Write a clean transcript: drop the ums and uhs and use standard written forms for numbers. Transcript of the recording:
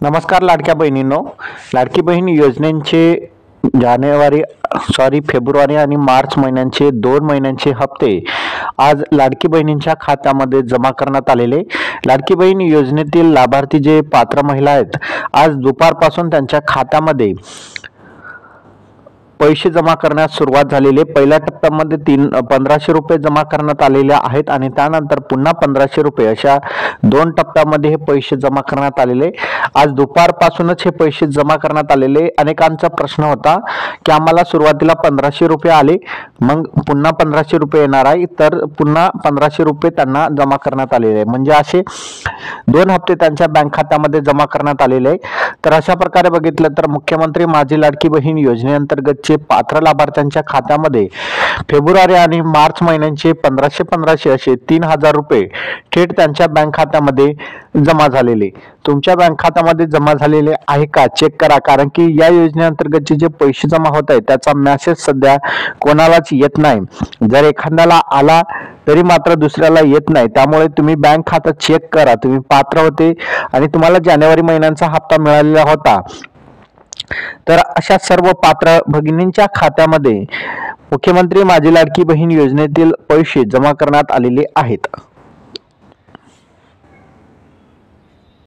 नमस्कार लाडक्या बहिणींनो, लाडकी बहीण योजनेचे फेब्रुवारी आणि मार्च महिन्यांचे 2 महिन्यांचे हप्ते आज लाडकी बहिणींच्या खात्यामध्ये जमा करण्यात आलेले। लाडकी बहीण योजनेतील लाभार्थी जे पात्र महिला आहेत, आज दुपारपासून त्यांच्या खात्यामध्ये पैसे जमा करण्यास सुरुवात झालेली आहे। पहिल्या टप्प्यामध्ये 1500 रुपये जमा करण्यात आलेले आहेत आणि त्यानंतर पुन्हा 1500 रुपये अशा 2 टप्प्यामध्ये हे पैसे जमा करण्यात आलेले। आज दुपारपासूनच हे पैसे जमा करण्यात आलेले। अनेकांचा प्रश्न होता की आम्हाला सुरुवातीला 1500 रुपये आले, मग पुन्हा 1500 रुपये येणार आहे, तर पुन्हा 1500 रुपये त्यांना जमा करण्यात आलेले, म्हणजे असे 2 हप्ते त्यांच्या बँक खात्यामध्ये जमा करण्यात आलेले। तर अशा प्रकारे बघितलं तर मुख्यमंत्री माझी लाडकी बहीण योजनेअंतर्गत पात्र लाभार्थ्यांच्या खात्यामध्ये फेब्रुवारी आणि मार्च महिन्यांचे 1500 असे 3000 रुपये थेट त्यांच्या बँक खात्यामध्ये जमा झालेले। तुमच्या बँक खात्यामध्ये जमा झालेले आहे का चेक करा, कारण की या योजनेअंतर्गत जे पैसे जमा होत आहेत त्याचा मेसेज सध्या कोणालाच येत नाही। जर एखाद्याला आला तरी मात्र दुसऱ्याला येत नाही, त्यामुळे तुम्ही बँक खाता चेक करा, तुम्ही पात्र होते आणि तुम्हाला जानेवारी महिन्याचा हप्ता मिळालेला होता, तर अशा सर्व पात्र भगिनींच्या खात्यामध्ये मुख्यमंत्री माझी लाडकी बहीण योजनेतील पैसे जमा करण्यात आलेले आहेत।